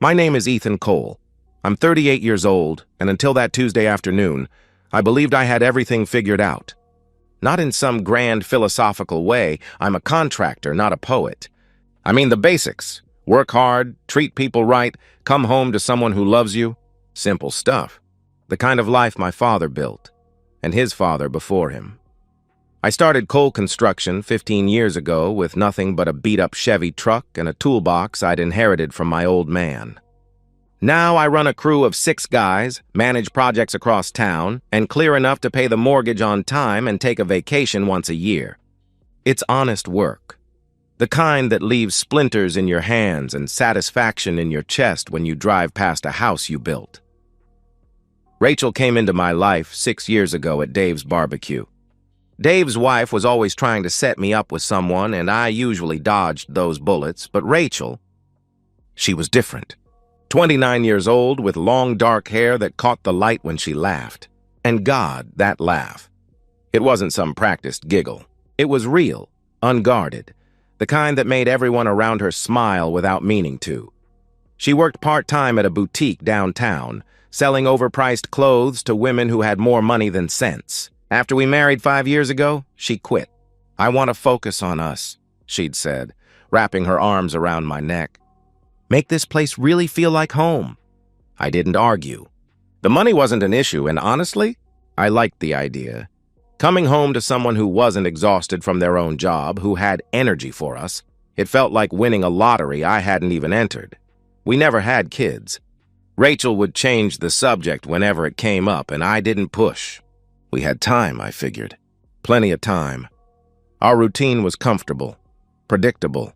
My name is Ethan Cole. I'm 38 years old, and until that Tuesday afternoon, I believed I had everything figured out. Not in some grand philosophical way. I'm a contractor, not a poet. I mean the basics. Work hard, treat people right, come home to someone who loves you. Simple stuff. The kind of life my father built, and his father before him. I started Cole Construction 15 years ago with nothing but a beat-up Chevy truck and a toolbox I'd inherited from my old man. Now I run a crew of 6 guys, manage projects across town, and clear enough to pay the mortgage on time and take a vacation once a year. It's honest work. The kind that leaves splinters in your hands and satisfaction in your chest when you drive past a house you built. Rachel came into my life 6 years ago at Dave's barbecue. Dave's wife was always trying to set me up with someone, and I usually dodged those bullets, but Rachel, she was different. 29 years old with long dark hair that caught the light when she laughed. And God, that laugh. It wasn't some practiced giggle. It was real, unguarded, the kind that made everyone around her smile without meaning to. She worked part-time at a boutique downtown, selling overpriced clothes to women who had more money than sense. After we married 5 years ago, she quit. "I want to focus on us," she'd said, wrapping her arms around my neck. "Make this place really feel like home." I didn't argue. The money wasn't an issue, and honestly, I liked the idea. Coming home to someone who wasn't exhausted from their own job, who had energy for us, it felt like winning a lottery I hadn't even entered. We never had kids. Rachel would change the subject whenever it came up, and I didn't push. We had time, I figured. Plenty of time. Our routine was comfortable, predictable.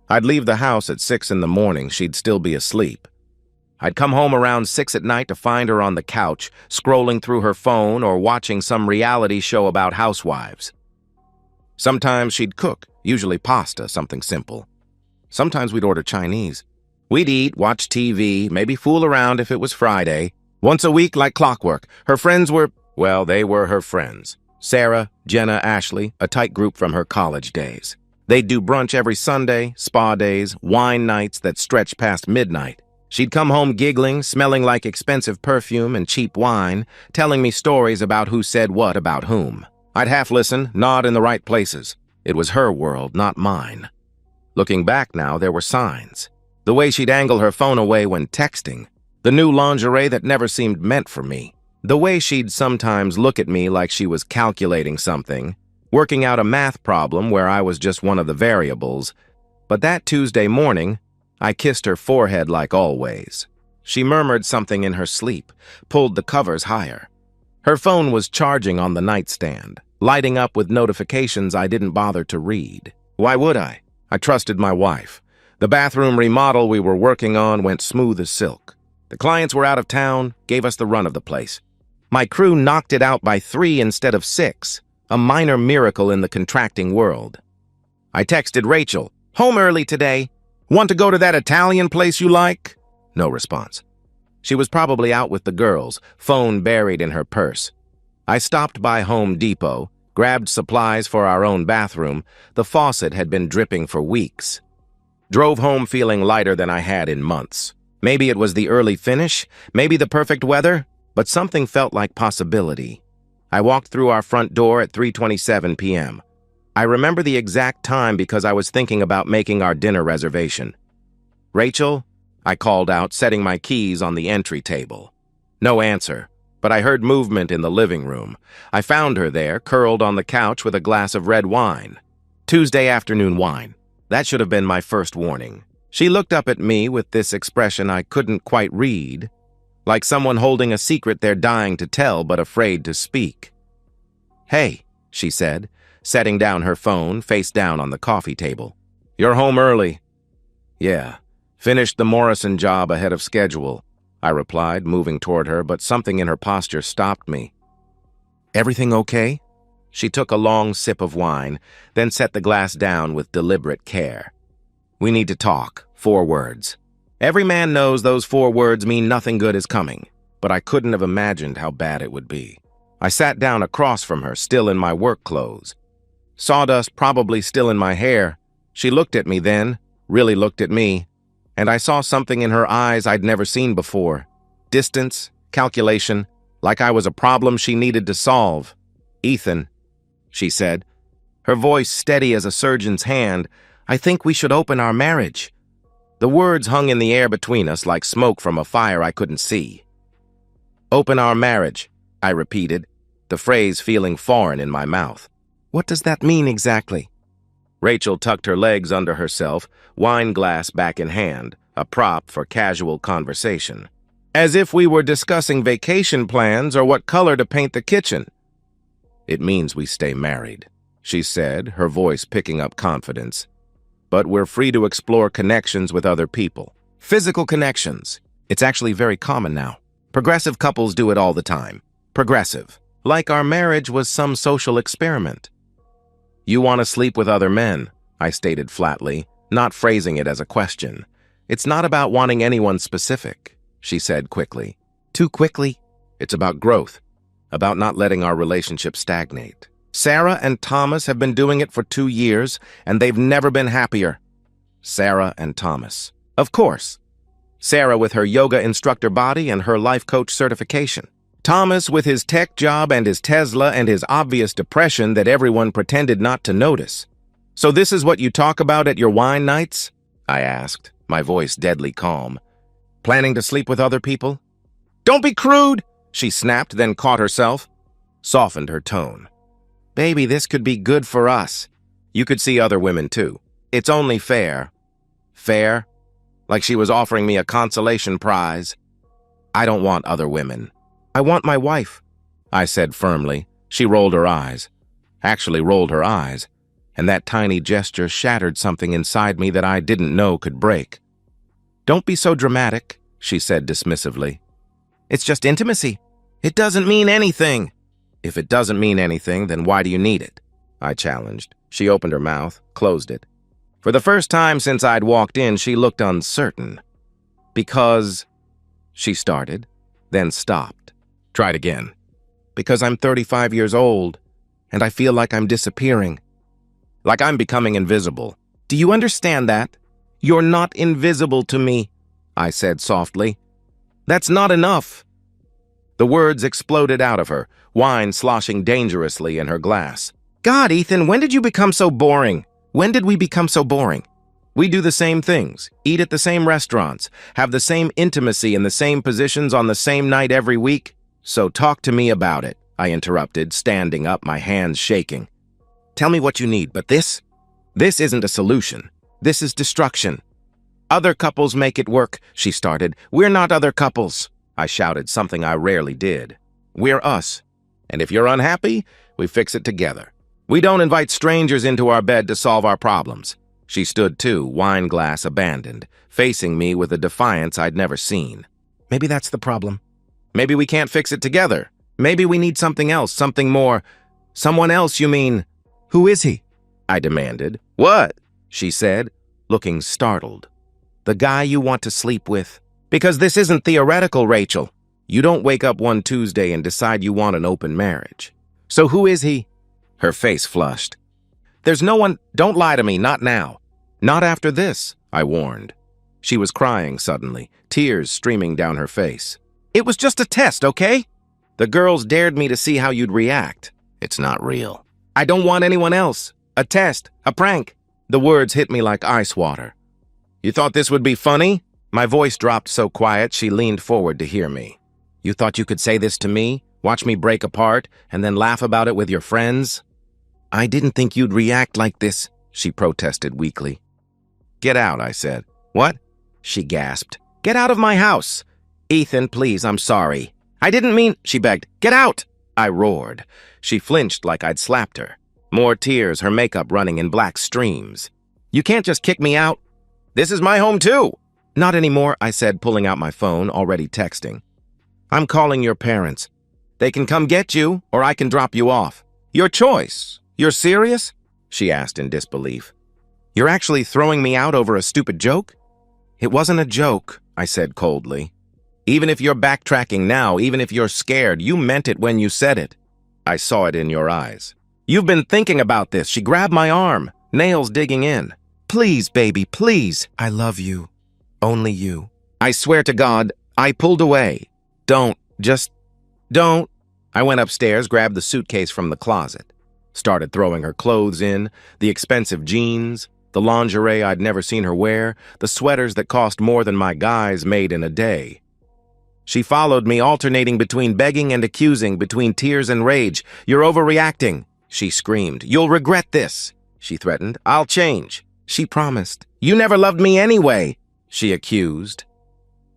I'd leave the house at 6 in the morning, she'd still be asleep. I'd come home around 6 at night to find her on the couch, scrolling through her phone or watching some reality show about housewives. Sometimes she'd cook, usually pasta, something simple. Sometimes we'd order Chinese. We'd eat, watch TV, maybe fool around if it was Friday. Once a week, like clockwork. Her friends were, well, they were her friends. Sarah, Jenna, Ashley, a tight group from her college days. They'd do brunch every Sunday, spa days, wine nights that stretched past midnight. She'd come home giggling, smelling like expensive perfume and cheap wine, telling me stories about who said what about whom. I'd half listen, nod in the right places. It was her world, not mine. Looking back now, there were signs. The way she'd angle her phone away when texting. The new lingerie that never seemed meant for me. The way she'd sometimes look at me like she was calculating something, working out a math problem where I was just one of the variables. But that Tuesday morning, I kissed her forehead like always. She murmured something in her sleep, pulled the covers higher. Her phone was charging on the nightstand, lighting up with notifications I didn't bother to read. Why would I? I trusted my wife. The bathroom remodel we were working on went smooth as silk. The clients were out of town, gave us the run of the place. My crew knocked it out by 3 instead of 6, a minor miracle in the contracting world. I texted Rachel, "Home early today. Want to go to that Italian place you like?" No response. She was probably out with the girls, phone buried in her purse. I stopped by Home Depot, grabbed supplies for our own bathroom. The faucet had been dripping for weeks. Drove home feeling lighter than I had in months. Maybe it was the early finish, maybe the perfect weather, but something felt like possibility. I walked through our front door at 3:27 p.m. I remember the exact time because I was thinking about making our dinner reservation. "Rachel?" I called out, setting my keys on the entry table. No answer, but I heard movement in the living room. I found her there, curled on the couch with a glass of red wine. Tuesday afternoon wine. That should have been my first warning. She looked up at me with this expression I couldn't quite read, like someone holding a secret they're dying to tell but afraid to speak. "Hey," she said, setting down her phone, face down on the coffee table. "You're home early." "Yeah, finished the Morrison job ahead of schedule," I replied, moving toward her, but something in her posture stopped me. "Everything okay?" She took a long sip of wine, then set the glass down with deliberate care. "We need to talk. 4 words. Every man knows those 4 words mean nothing good is coming, but I couldn't have imagined how bad it would be. I sat down across from her, still in my work clothes. Sawdust probably still in my hair. She looked at me then, really looked at me, and I saw something in her eyes I'd never seen before. Distance, calculation, like I was a problem she needed to solve. "Ethan," she said, her voice steady as a surgeon's hand, "I think we should open our marriage." The words hung in the air between us like smoke from a fire I couldn't see. "Open our marriage," I repeated, the phrase feeling foreign in my mouth. "What does that mean exactly?" Rachel tucked her legs under herself, wine glass back in hand, a prop for casual conversation. "As if we were discussing vacation plans or what color to paint the kitchen." "It means we stay married," she said, her voice picking up confidence. "But we're free to explore connections with other people. Physical connections. It's actually very common now. Progressive couples do it all the time. Progressive. Like our marriage was some social experiment." "You want to sleep with other men," I stated flatly, not phrasing it as a question. "It's not about wanting anyone specific," she said quickly. "Too quickly?" "It's about growth, about not letting our relationship stagnate. Sarah and Thomas have been doing it for 2 years, and they've never been happier." Sarah and Thomas. Of course. Sarah with her yoga instructor body and her life coach certification. Thomas with his tech job and his Tesla and his obvious depression that everyone pretended not to notice. "So this is what you talk about at your wine nights?" I asked, my voice deadly calm. "Planning to sleep with other people?" "Don't be crude!" she snapped, then caught herself, softened her tone. "Baby, this could be good for us. You could see other women too. It's only fair." Fair? Like she was offering me a consolation prize. "I don't want other women. I want my wife," I said firmly. She rolled her eyes. Actually rolled her eyes. And that tiny gesture shattered something inside me that I didn't know could break. "Don't be so dramatic," she said dismissively. "It's just intimacy. It doesn't mean anything." "If it doesn't mean anything, then why do you need it?" I challenged. She opened her mouth, closed it. For the first time since I'd walked in, she looked uncertain. "Because," she started, then stopped. Tried again. "Because I'm 35 years old, and I feel like I'm disappearing. Like I'm becoming invisible. Do you understand that? You're not invisible to me," I said softly. "That's not enough." The words exploded out of her, wine sloshing dangerously in her glass. "God, Ethan, when did you become so boring? When did we become so boring? We do the same things, eat at the same restaurants, have the same intimacy in the same positions on the same night every week. So talk to me about it," I interrupted, standing up, my hands shaking. "Tell me what you need, but this isn't a solution. This is destruction." "Other couples make it work," she started. "We're not other couples," I shouted, something I rarely did. "We're us. And if you're unhappy, we fix it together. We don't invite strangers into our bed to solve our problems." She stood too, wine glass abandoned, facing me with a defiance I'd never seen. "Maybe that's the problem. Maybe we can't fix it together. Maybe we need something else, something more." "Someone else, you mean?" "Who is he?" I demanded. "What?" she said, looking startled. "The guy you want to sleep with. Because this isn't theoretical, Rachel. You don't wake up one Tuesday and decide you want an open marriage. So who is he?" Her face flushed. "There's no one. Don't lie to me, not now. Not after this," I warned. She was crying suddenly, tears streaming down her face. "It was just a test, okay? The girls dared me to see how you'd react. It's not real. I don't want anyone else. A test, a prank." The words hit me like ice water. "You thought this would be funny?" My voice dropped so quiet she leaned forward to hear me. "You thought you could say this to me, watch me break apart, and then laugh about it with your friends?" "I didn't think you'd react like this," she protested weakly. "Get out," I said. "What?" she gasped. "Get out of my house." "Ethan, please, I'm sorry." "I didn't mean," she begged. "Get out!" I roared. She flinched like I'd slapped her. More tears, her makeup running in black streams. "You can't just kick me out. This is my home too." "Not anymore," I said, pulling out my phone, already texting. "I'm calling your parents. They can come get you, or I can drop you off. Your choice. You're serious?" she asked in disbelief. "You're actually throwing me out over a stupid joke?" "It wasn't a joke," I said coldly. "Even if you're backtracking now, even if you're scared, you meant it when you said it. I saw it in your eyes. You've been thinking about this." She grabbed my arm, nails digging in. "Please, baby, please. I love you." Only you. I swear to God, I pulled away. Don't. I went upstairs, grabbed the suitcase from the closet, started throwing her clothes in, the expensive jeans, the lingerie I'd never seen her wear, the sweaters that cost more than my guys made in a day. She followed me, alternating between begging and accusing, between tears and rage. "You're overreacting," she screamed. "You'll regret this," she threatened. "I'll change," she promised. "You never loved me anyway," she accused.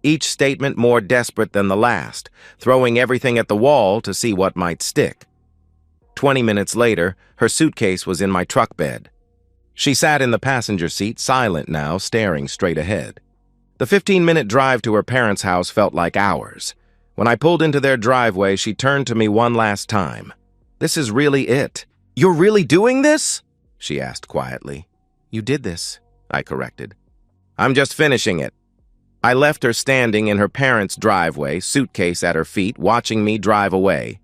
Each statement more desperate than the last, throwing everything at the wall to see what might stick. 20 minutes later, her suitcase was in my truck bed. She sat in the passenger seat, silent now, staring straight ahead. The 15-minute drive to her parents' house felt like hours. When I pulled into their driveway, she turned to me one last time. "This is really it. You're really doing this?" she asked quietly. "You did this," I corrected. "I'm just finishing it." I left her standing in her parents' driveway, suitcase at her feet, watching me drive away.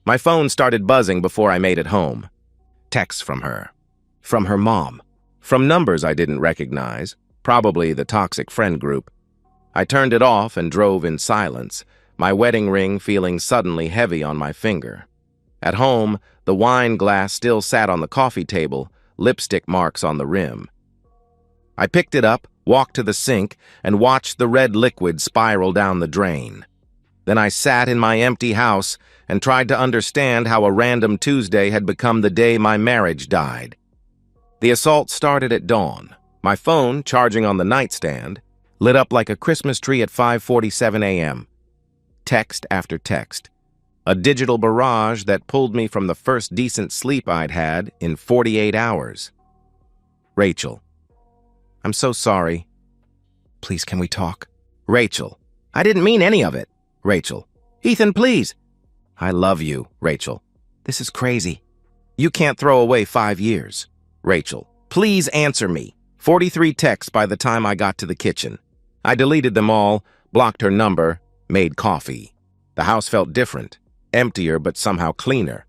My phone started buzzing before I made it home. Texts from her. From her mom. From numbers I didn't recognize. Probably the toxic friend group. I turned it off and drove in silence, my wedding ring feeling suddenly heavy on my finger. At home, the wine glass still sat on the coffee table, lipstick marks on the rim. I picked it up, walked to the sink, and watched the red liquid spiral down the drain. Then I sat in my empty house and tried to understand how a random Tuesday had become the day my marriage died. The assault started at dawn. My phone, charging on the nightstand, lit up like a Christmas tree at 5:47 a.m. Text after text. A digital barrage that pulled me from the first decent sleep I'd had in 48 hours. Rachel. "I'm so sorry. Please, can we talk?" Rachel. "I didn't mean any of it." Rachel. "Ethan, please." "I love you." Rachel. "This is crazy. You can't throw away 5 years." Rachel. "Please answer me." 43 texts by the time I got to the kitchen. I deleted them all, blocked her number, made coffee. The house felt different, emptier but somehow cleaner.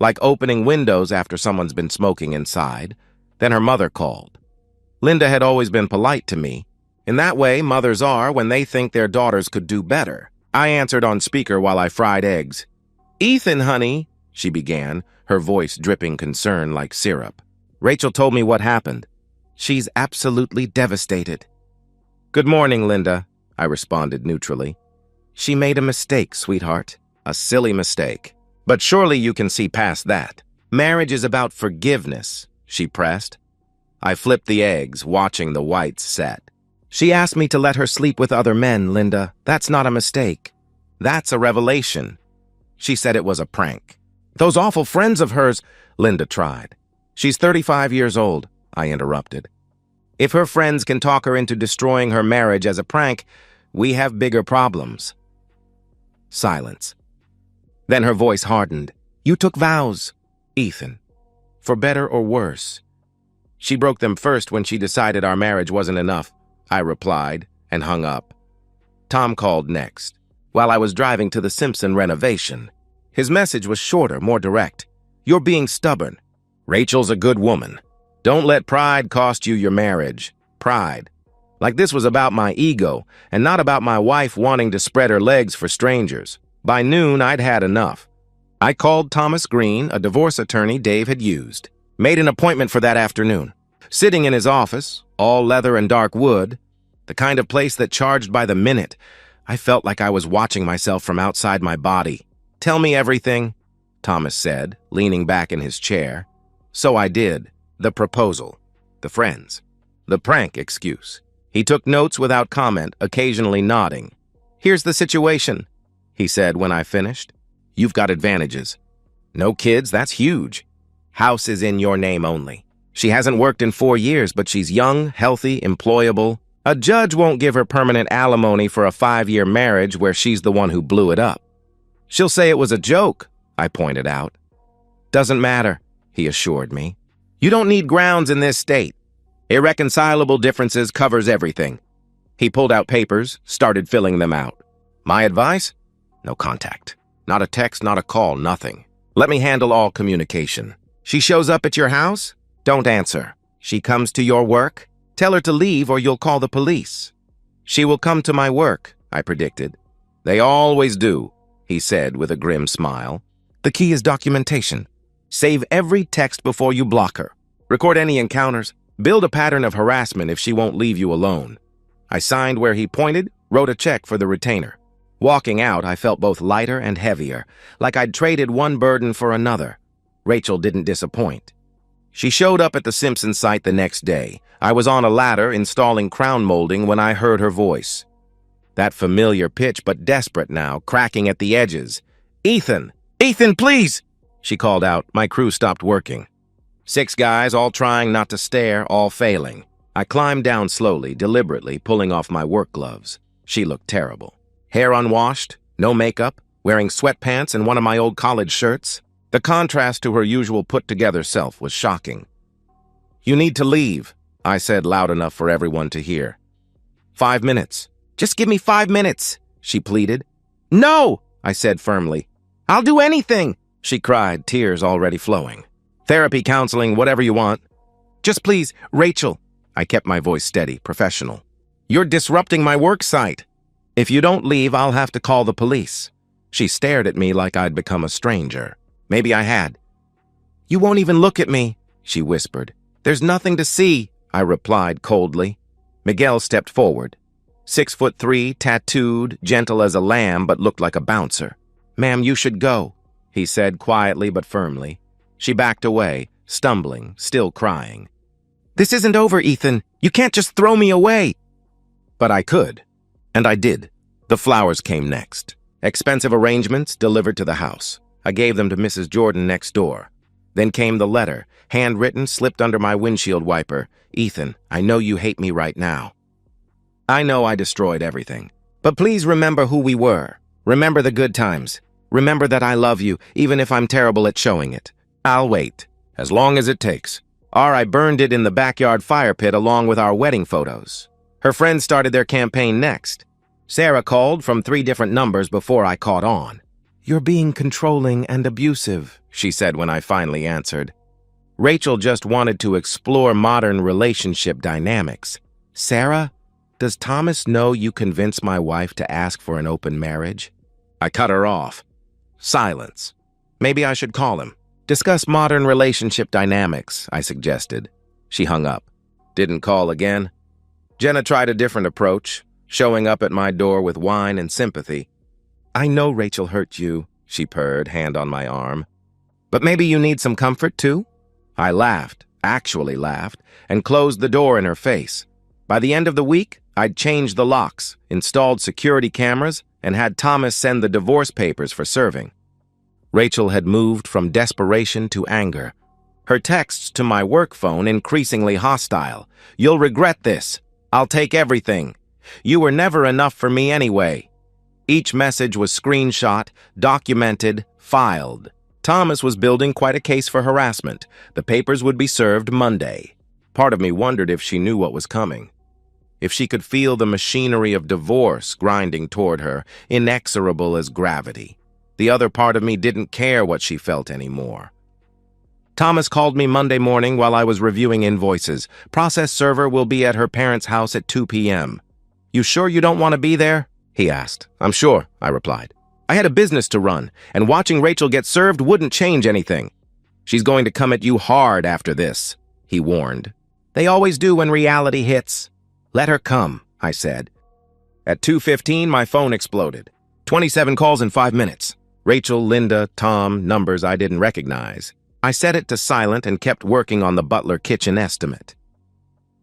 Like opening windows after someone's been smoking inside. Then her mother called. Linda had always been polite to me. In that way, mothers are when they think their daughters could do better. I answered on speaker while I fried eggs. "Ethan, honey," she began, her voice dripping concern like syrup. Rachel told me what happened. "She's absolutely devastated." "Good morning, Linda," I responded neutrally. "She made a mistake, sweetheart. A silly mistake. But surely you can see past that. Marriage is about forgiveness," she pressed. I flipped the eggs, watching the whites set. "She asked me to let her sleep with other men, Linda. That's not a mistake. That's a revelation. She said it was a prank." "Those awful friends of hers," Linda tried. "She's 35 years old," I interrupted. "If her friends can talk her into destroying her marriage as a prank, we have bigger problems." Silence. Then her voice hardened. "You took vows, Ethan. For better or worse." "She broke them first when she decided our marriage wasn't enough," I replied, and hung up. Tom called next, while I was driving to the Simpson renovation. His message was shorter, more direct. "You're being stubborn. Rachel's a good woman. Don't let pride cost you your marriage." Pride. Like this was about my ego, and not about my wife wanting to spread her legs for strangers. By noon, I'd had enough. I called Thomas Green, a divorce attorney Dave had used. Made an appointment for that afternoon. Sitting in his office, all leather and dark wood, the kind of place that charged by the minute, I felt like I was watching myself from outside my body. "Tell me everything," Thomas said, leaning back in his chair. So I did. The proposal. The friends. The prank excuse. He took notes without comment, occasionally nodding. "Here's the situation," he said when I finished. "You've got advantages. No kids, that's huge. House is in your name only. She hasn't worked in 4 years, but she's young, healthy, employable. A judge won't give her permanent alimony for a 5-year marriage where she's the one who blew it up. She'll say it was a joke," I pointed out. "Doesn't matter," he assured me. "You don't need grounds in this state. Irreconcilable differences covers everything." He pulled out papers, started filling them out. "My advice? No contact. Not a text, not a call, nothing. Let me handle all communication. She shows up at your house? Don't answer. She comes to your work? Tell her to leave or you'll call the police. She will come to my work, I predicted. They always do, he said with a grim smile. The key is documentation. Save every text before you block her. Record any encounters. Build a pattern of harassment if she won't leave you alone. I signed where he pointed, wrote a check for the retainer. Walking out, I felt both lighter and heavier, like I'd traded one burden for another. Rachel didn't disappoint. She showed up at the Simpson site the next day. I was on a ladder installing crown molding when I heard her voice. That familiar pitch, but desperate now, cracking at the edges. Ethan! Ethan, please! She called out. My crew stopped working. 6 guys, all trying not to stare, all failing. I climbed down slowly, deliberately, pulling off my work gloves. She looked terrible. Hair unwashed, no makeup, wearing sweatpants and one of my old college shirts. The contrast to her usual put-together self was shocking. You need to leave, I said loud enough for everyone to hear. 5 minutes. Just give me 5 minutes, she pleaded. No, I said firmly. I'll do anything, she cried, tears already flowing. Therapy, counseling, whatever you want. Just please, Rachel. I kept my voice steady, professional. You're disrupting my work site. If you don't leave, I'll have to call the police. She stared at me like I'd become a stranger. Maybe I had. You won't even look at me, she whispered. There's nothing to see, I replied coldly. Miguel stepped forward. 6'3", tattooed, gentle as a lamb, but looked like a bouncer. Ma'am, you should go, he said quietly but firmly. She backed away, stumbling, still crying. This isn't over, Ethan. You can't just throw me away. But I could. And I did. The flowers came next. Expensive arrangements delivered to the house. I gave them to Mrs. Jordan next door. Then came the letter, handwritten, slipped under my windshield wiper. Ethan, I know you hate me right now. I know I destroyed everything. But please remember who we were. Remember the good times. Remember that I love you, even if I'm terrible at showing it. I'll wait, as long as it takes. I burned it in the backyard fire pit along with our wedding photos. Her friends started their campaign next. Sarah called from 3 different numbers before I caught on. You're being controlling and abusive, she said when I finally answered. Rachel just wanted to explore modern relationship dynamics. Sarah, does Thomas know you convinced my wife to ask for an open marriage? I cut her off. Silence. Maybe I should call him. Discuss modern relationship dynamics, I suggested. She hung up. Didn't call again. Jenna tried a different approach, showing up at my door with wine and sympathy. I know Rachel hurt you, she purred, hand on my arm. But maybe you need some comfort too? I laughed, actually laughed, and closed the door in her face. By the end of the week, I'd changed the locks, installed security cameras, and had Thomas send the divorce papers for serving. Rachel had moved from desperation to anger. Her texts to my work phone increasingly hostile. You'll regret this. I'll take everything. You were never enough for me anyway. Each message was screenshot, documented, filed. Thomas was building quite a case for harassment. The papers would be served Monday. Part of me wondered if she knew what was coming. If she could feel the machinery of divorce grinding toward her, inexorable as gravity. The other part of me didn't care what she felt anymore. Thomas called me Monday morning while I was reviewing invoices. Process server will be at her parents' house at 2 p.m. You sure you don't want to be there? He asked. I'm sure, I replied. I had a business to run, and watching Rachel get served wouldn't change anything. She's going to come at you hard after this, he warned. They always do when reality hits. Let her come, I said. At 2:15, my phone exploded. 27 calls in 5 minutes. Rachel, Linda, Tom, numbers I didn't recognize. I set it to silent and kept working on the Butler kitchen estimate.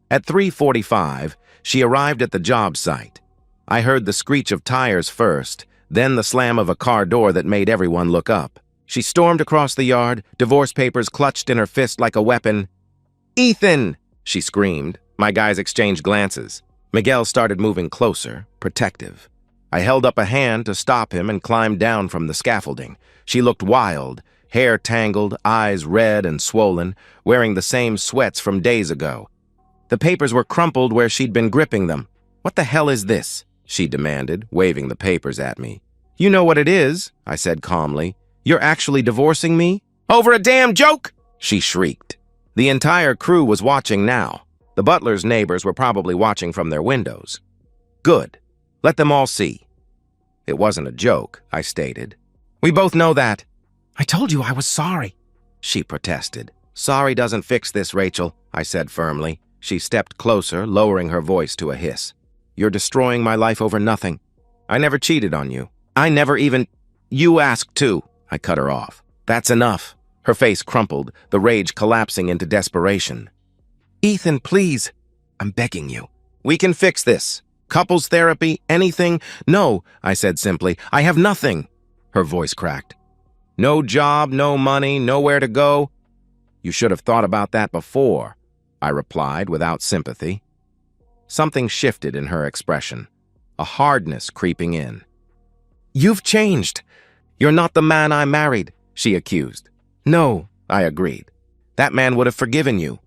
At 3:45, she arrived at the job site. I heard the screech of tires first, then the slam of a car door that made everyone look up. She stormed across the yard, divorce papers clutched in her fist like a weapon. Ethan! She screamed. My guys exchanged glances. Miguel started moving closer, protective. I held up a hand to stop him and climbed down from the scaffolding. She looked wild, hair tangled, eyes red and swollen, wearing the same sweats from days ago. The papers were crumpled where she'd been gripping them. What the hell is this? She demanded, waving the papers at me. You know what it is, I said calmly. You're actually divorcing me? Over a damn joke? She shrieked. The entire crew was watching now. The Butler's neighbors were probably watching from their windows. Good. Let them all see. It wasn't a joke, I stated. We both know that. I told you I was sorry, she protested. Sorry doesn't fix this, Rachel, I said firmly. She stepped closer, lowering her voice to a hiss. You're destroying my life over nothing. I never cheated on you. I never even... You asked too. I cut her off. That's enough. Her face crumpled, the rage collapsing into desperation. Ethan, please. I'm begging you. We can fix this. Couples therapy, anything? No, I said simply. I have nothing. Her voice cracked. No job, no money, nowhere to go. You should have thought about that before, I replied without sympathy. Something shifted in her expression, a hardness creeping in. You've changed. You're not the man I married, she accused. No, I agreed. That man would have forgiven you.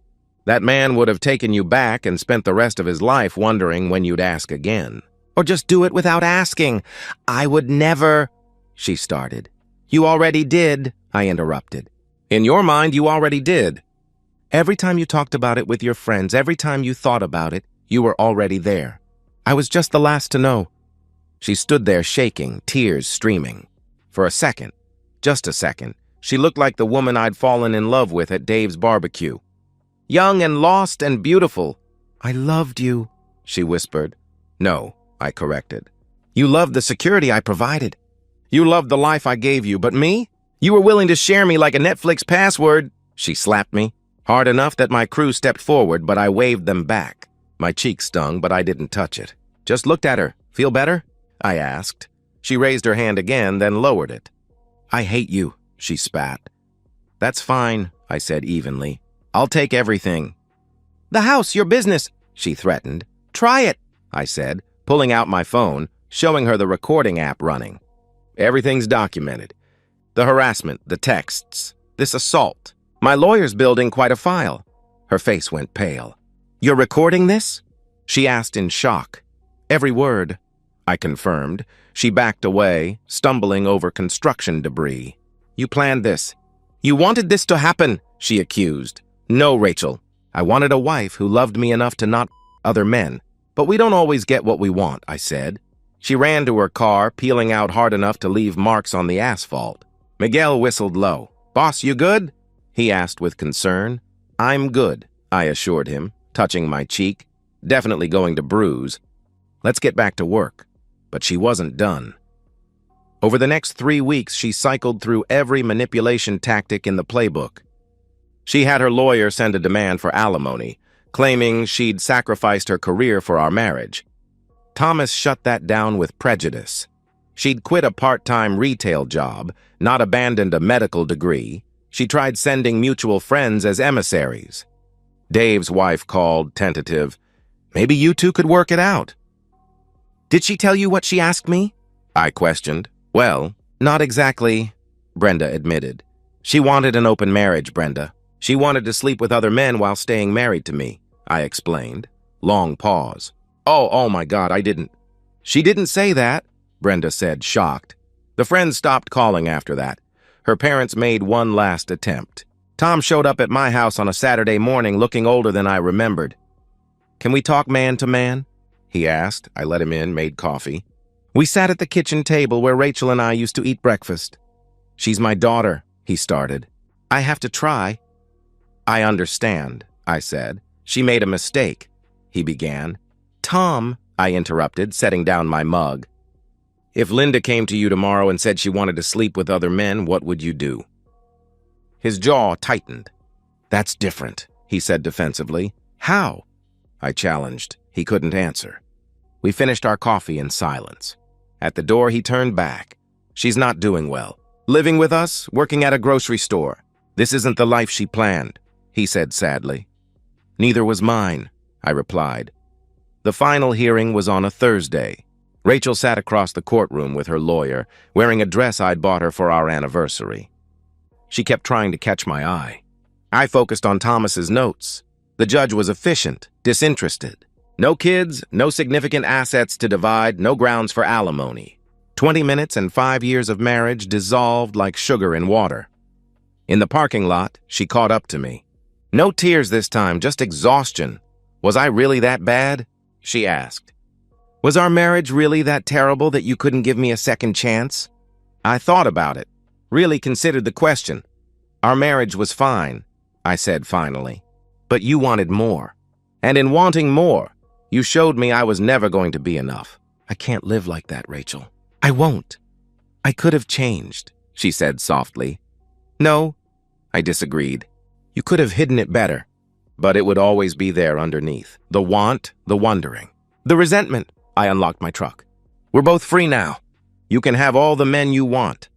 That man would have taken you back and spent the rest of his life wondering when you'd ask again. Or just do it without asking. I would never, she started. You already did, I interrupted. In your mind, you already did. Every time you talked about it with your friends, every time you thought about it, you were already there. I was just the last to know. She stood there shaking, tears streaming. For a second, just a second, she looked like the woman I'd fallen in love with at Dave's barbecue. Young and lost and beautiful. I loved you, she whispered. No, I corrected. You loved the security I provided. You loved the life I gave you, but me? You were willing to share me like a Netflix password. She slapped me, hard enough that my crew stepped forward, but I waved them back. My cheek stung, but I didn't touch it. Just looked at her. Feel better? I asked. She raised her hand again, then lowered it. I hate you, she spat. That's fine, I said evenly. I'll take everything. The house, your business, she threatened. Try it, I said, pulling out my phone, showing her the recording app running. Everything's documented. The harassment, the texts, this assault. My lawyer's building quite a file. Her face went pale. You're recording this? She asked in shock. Every word, I confirmed. She backed away, stumbling over construction debris. You planned this. You wanted this to happen, she accused. No, Rachel. I wanted a wife who loved me enough to not other men. But we don't always get what we want, I said. She ran to her car, peeling out hard enough to leave marks on the asphalt. Miguel whistled low. Boss, you good? He asked with concern. I'm good, I assured him, touching my cheek. Definitely going to bruise. Let's get back to work. But she wasn't done. Over the next 3 weeks, she cycled through every manipulation tactic in the playbook. She had her lawyer send a demand for alimony, claiming she'd sacrificed her career for our marriage. Thomas shut that down with prejudice. She'd quit a part-time retail job, not abandoned a medical degree. She tried sending mutual friends as emissaries. Dave's wife called, tentative. Maybe you two could work it out. Did she tell you what she asked me? I questioned. Well, not exactly, Brenda admitted. She wanted an open marriage, Brenda. She wanted to sleep with other men while staying married to me, I explained. Long pause. Oh my God, I didn't. She didn't say that, Brenda said, shocked. The friends stopped calling after that. Her parents made one last attempt. Tom showed up at my house on a Saturday morning looking older than I remembered. Can we talk man to man? He asked. I let him in, made coffee. We sat at the kitchen table where Rachel and I used to eat breakfast. She's my daughter, he started. I have to try. I understand, I said. She made a mistake, he began. Tom, I interrupted, setting down my mug. If Linda came to you tomorrow and said she wanted to sleep with other men, what would you do? His jaw tightened. That's different, he said defensively. How? I challenged. He couldn't answer. We finished our coffee in silence. At the door, he turned back. She's not doing well. Living with us, working at a grocery store. This isn't the life she planned, he said sadly. Neither was mine, I replied. The final hearing was on a Thursday. Rachel sat across the courtroom with her lawyer, wearing a dress I'd bought her for our anniversary. She kept trying to catch my eye. I focused on Thomas's notes. The judge was efficient, disinterested. No kids, no significant assets to divide, no grounds for alimony. 20 minutes and 5 years of marriage dissolved like sugar in water. In the parking lot, she caught up to me. No tears this time, just exhaustion. Was I really that bad? She asked. Was our marriage really that terrible that you couldn't give me a second chance? I thought about it, really considered the question. Our marriage was fine, I said finally. But you wanted more. And in wanting more, you showed me I was never going to be enough. I can't live like that, Rachel. I won't. I could have changed, she said softly. No, I disagreed. You could have hidden it better, but it would always be there underneath. The want, the wondering, the resentment. I unlocked my truck. We're both free now. You can have all the men you want.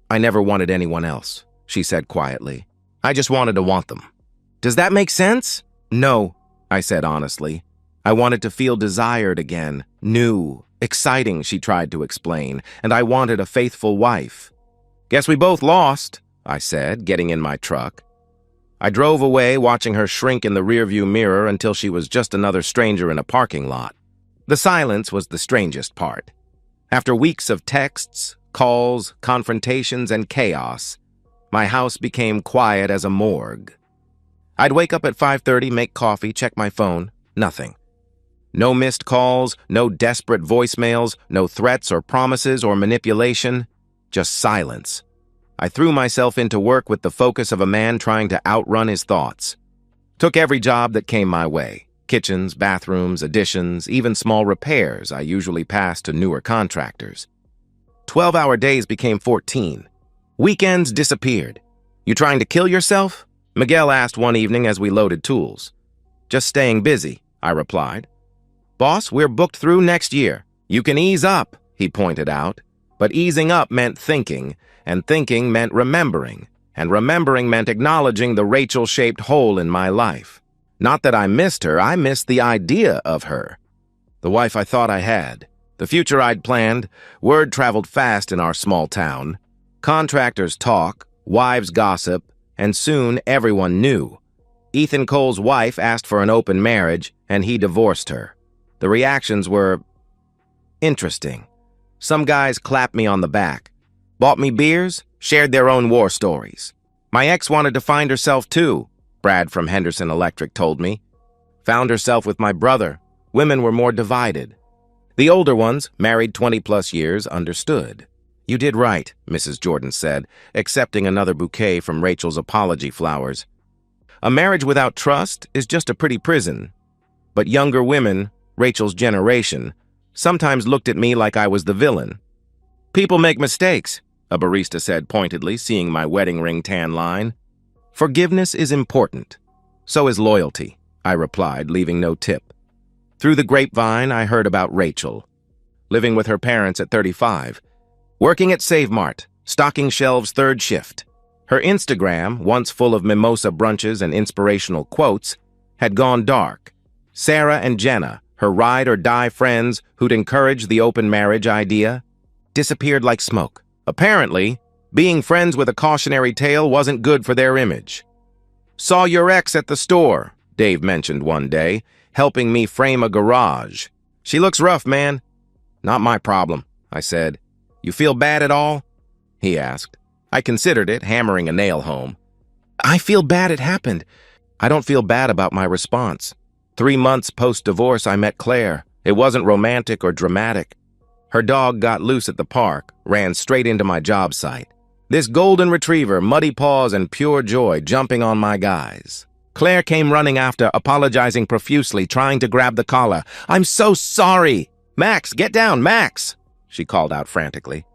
I never wanted anyone else, she said quietly. I just wanted to want them. Does that make sense? No, I said honestly. I wanted to feel desired again, new, exciting, she tried to explain, and I wanted a faithful wife. Guess we both lost, I said, getting in my truck. I drove away, watching her shrink in the rearview mirror until she was just another stranger in a parking lot. The silence was the strangest part. After weeks of texts, calls, confrontations, and chaos, my house became quiet as a morgue. I'd wake up at 5:30, make coffee, check my phone. Nothing. No missed calls, no desperate voicemails, no threats or promises or manipulation, just silence. I threw myself into work with the focus of a man trying to outrun his thoughts. Took every job that came my way. Kitchens, bathrooms, additions, even small repairs I usually passed to newer contractors. 12-hour days became 14. Weekends disappeared. You trying to kill yourself? Miguel asked one evening as we loaded tools. Just staying busy, I replied. Boss, we're booked through next year. You can ease up, he pointed out. But easing up meant thinking, and thinking meant remembering, and remembering meant acknowledging the Rachel-shaped hole in my life. Not that I missed her, I missed the idea of her. The wife I thought I had, the future I'd planned. Word traveled fast in our small town. Contractors talk, wives gossip, and soon everyone knew. Ethan Cole's wife asked for an open marriage, and he divorced her. The reactions were interesting. Some guys clapped me on the back, bought me beers, shared their own war stories. My ex wanted to find herself too, Brad from Henderson Electric told me. Found herself with my brother. Women were more divided. The older ones, married 20-plus years, understood. You did right, Mrs. Jordan said, accepting another bouquet from Rachel's apology flowers. A marriage without trust is just a pretty prison. But younger women, Rachel's generation, sometimes looked at me like I was the villain. People make mistakes, a barista said pointedly, seeing my wedding ring tan line. Forgiveness is important. So is loyalty, I replied, leaving no tip. Through the grapevine, I heard about Rachel. Living with her parents at 35. Working at Save Mart, stocking shelves third shift. Her Instagram, once full of mimosa brunches and inspirational quotes, had gone dark. Sarah and Jenna, her ride-or-die friends who'd encouraged the open marriage idea, disappeared like smoke. Apparently, being friends with a cautionary tale wasn't good for their image. Saw your ex at the store, Dave mentioned one day, helping me frame a garage. She looks rough, man. Not my problem, I said. You feel bad at all? He asked. I considered it, hammering a nail home. I feel bad it happened. I don't feel bad about my response. 3 months post-divorce, I met Claire. It wasn't romantic or dramatic. Her dog got loose at the park, ran straight into my job site. This golden retriever, muddy paws and pure joy, jumping on my guys. Claire came running after, apologizing profusely, trying to grab the collar. I'm so sorry! Max, get down, Max! She called out frantically.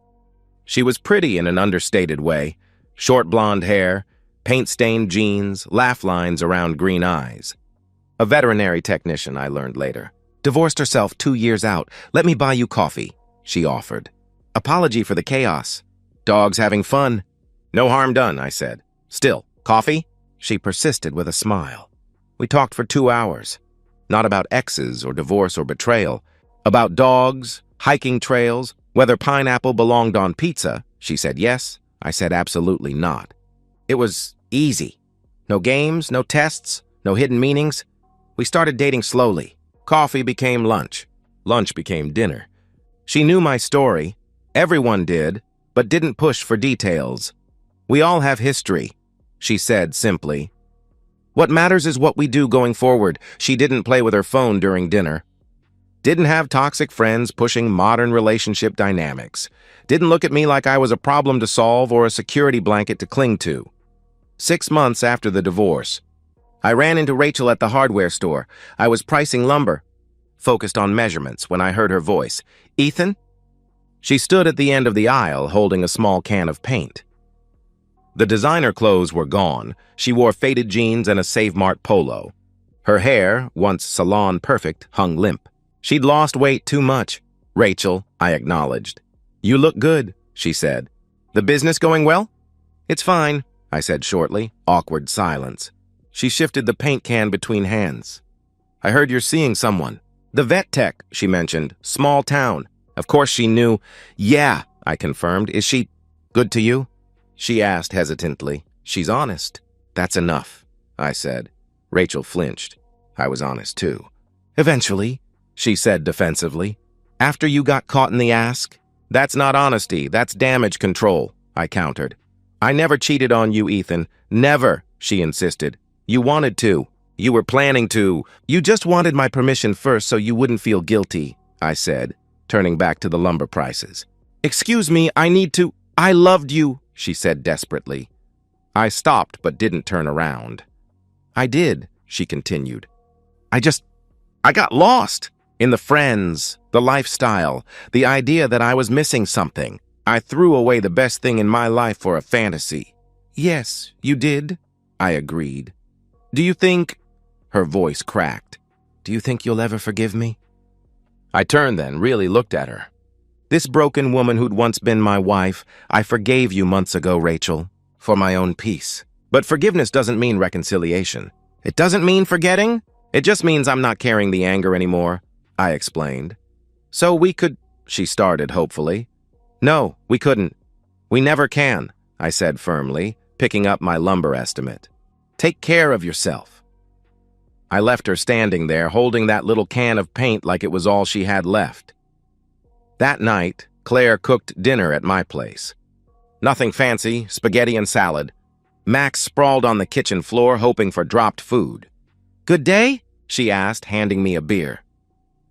She was pretty in an understated way. Short blonde hair, paint-stained jeans, laugh lines around green eyes. A veterinary technician, I learned later. Divorced herself 2 years out. Let me buy you coffee, she offered. Apology for the chaos. Dogs having fun. No harm done, I said. Still, coffee? She persisted with a smile. We talked for 2 hours. Not about exes or divorce or betrayal. About dogs, hiking trails, whether pineapple belonged on pizza. She said yes. I said absolutely not. It was easy. No games, no tests, no hidden meanings. We started dating slowly. Coffee became lunch. Lunch became dinner. She knew my story. Everyone did, but didn't push for details. We all have history, she said simply. What matters is what we do going forward. She didn't play with her phone during dinner. Didn't have toxic friends pushing modern relationship dynamics. Didn't look at me like I was a problem to solve or a security blanket to cling to. 6 months after the divorce, I ran into Rachel at the hardware store. I was pricing lumber, focused on measurements, when I heard her voice. "Ethan?" She stood at the end of the aisle holding a small can of paint. The designer clothes were gone. She wore faded jeans and a Save Mart polo. Her hair, once salon perfect, hung limp. She'd lost weight too much. "Rachel," I acknowledged. "You look good," she said. "The business going well?" "It's fine," I said shortly. Awkward silence. She shifted the paint can between hands. "I heard you're seeing someone." "The vet tech," she mentioned. "Small town." Of course she knew. "Yeah," I confirmed. "Is she good to you?" She asked hesitantly. "She's honest." "That's enough," I said. Rachel flinched. I was honest too. "Eventually," she said defensively. "After you got caught in the ask?" "That's not honesty, that's damage control," I countered. "I never cheated on you, Ethan. Never," she insisted. "You wanted to. You were planning to. You just wanted my permission first so you wouldn't feel guilty," I said, turning back to the lumber prices. "Excuse me, I need to—" "I loved you," she said desperately. I stopped but didn't turn around. "I did," she continued. I got lost in the friends, the lifestyle, the idea that I was missing something. I threw away the best thing in my life for a fantasy." "Yes, you did," I agreed. "Do you think—" Her voice cracked. "Do you think you'll ever forgive me?" I turned then, really looked at her. "This broken woman who'd once been my wife, I forgave you months ago, Rachel, for my own peace. But forgiveness doesn't mean reconciliation. It doesn't mean forgetting. It just means I'm not carrying the anger anymore," I explained. "So we could—" she started hopefully. "No, we couldn't. We never can," I said firmly, picking up my lumber estimate. "Take care of yourself." I left her standing there, holding that little can of paint like it was all she had left. That night, Claire cooked dinner at my place. Nothing fancy, spaghetti and salad. Max sprawled on the kitchen floor, hoping for dropped food. "Good day?" she asked, handing me a beer.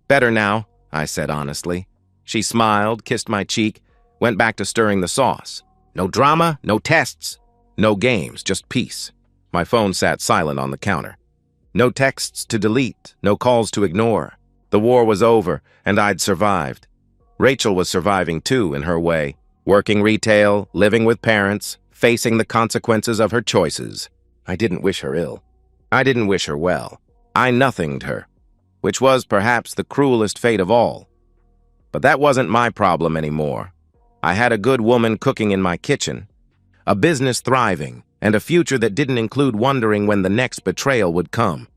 "Better now," I said honestly. She smiled, kissed my cheek, went back to stirring the sauce. No drama, no tests, no games, just peace. My phone sat silent on the counter. No texts to delete, no calls to ignore. The war was over, and I'd survived. Rachel was surviving too, in her way. Working retail, living with parents, facing the consequences of her choices. I didn't wish her ill. I didn't wish her well. I nothinged her, which was perhaps the cruelest fate of all. But that wasn't my problem anymore. I had a good woman cooking in my kitchen, a business thriving, and a future that didn't include wondering when the next betrayal would come.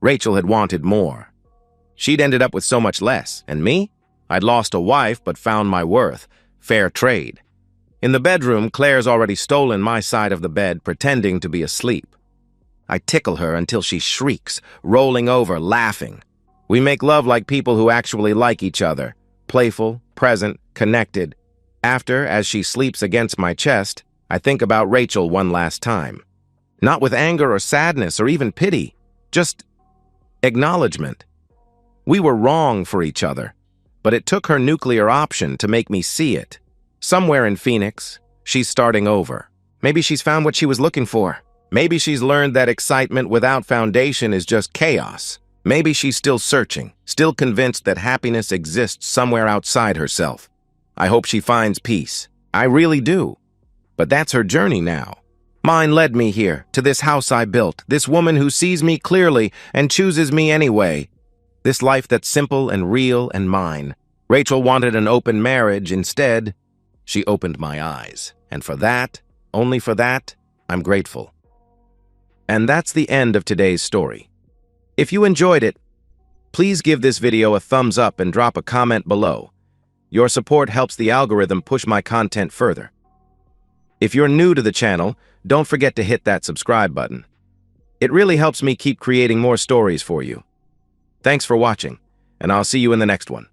Rachel had wanted more. She'd ended up with so much less, and me? I'd lost a wife but found my worth. Fair trade. In the bedroom, Claire's already stolen my side of the bed, pretending to be asleep. I tickle her until she shrieks, rolling over, laughing. We make love like people who actually like each other, playful, present, connected. After, as she sleeps against my chest, I think about Rachel one last time. Not with anger or sadness or even pity, just acknowledgement. We were wrong for each other, but it took her nuclear option to make me see it. Somewhere in Phoenix, she's starting over. Maybe she's found what she was looking for. Maybe she's learned that excitement without foundation is just chaos. Maybe she's still searching, still convinced that happiness exists somewhere outside herself. I hope she finds peace. I really do. But that's her journey now. Mine led me here, to this house I built, this woman who sees me clearly and chooses me anyway. This life that's simple and real and mine. Rachel wanted an open marriage. Instead, she opened my eyes. And for that, only for that, I'm grateful. And that's the end of today's story. If you enjoyed it, please give this video a thumbs up and drop a comment below. Your support helps the algorithm push my content further. If you're new to the channel, don't forget to hit that subscribe button. It really helps me keep creating more stories for you. Thanks for watching, and I'll see you in the next one.